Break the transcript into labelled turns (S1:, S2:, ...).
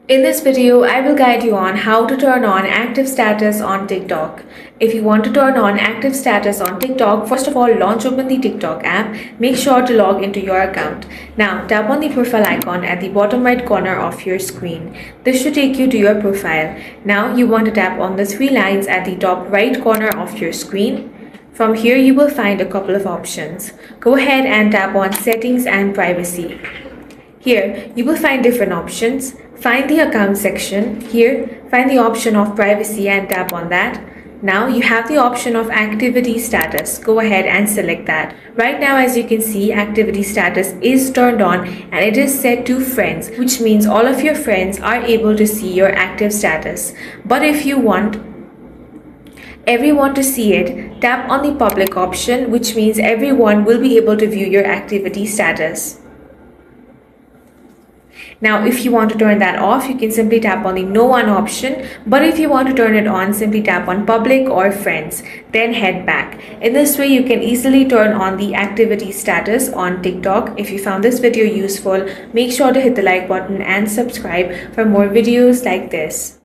S1: In this video, I will guide you on how to turn on active status on TikTok. If you want to turn on active status on TikTok, first of all, open the TikTok app. Make sure to log into your account. Now, tap on the profile icon at the bottom right corner of your screen. This should take you to your profile. Now, you want to tap on the three lines at the top right corner of your screen. From here, you will find a couple of options. Go ahead and tap on Settings and Privacy. Here, you will find different options. Find the account section. Here, find the option of privacy and tap on that. Now you have the option of activity status. Go ahead and select that. Right now, as you can see, activity status is turned on and it is set to friends, which means all of your friends are able to see your active status. But if you want everyone to see it, tap on the public option, which means everyone will be able to view your activity status. Now, if you want to turn that off, you can simply tap on the no one option. But if you want to turn it on, simply tap on public or friends, then head back. In this way, you can easily turn on the activity status on TikTok. If you found this video useful, make sure to hit the like button and subscribe for more videos like this.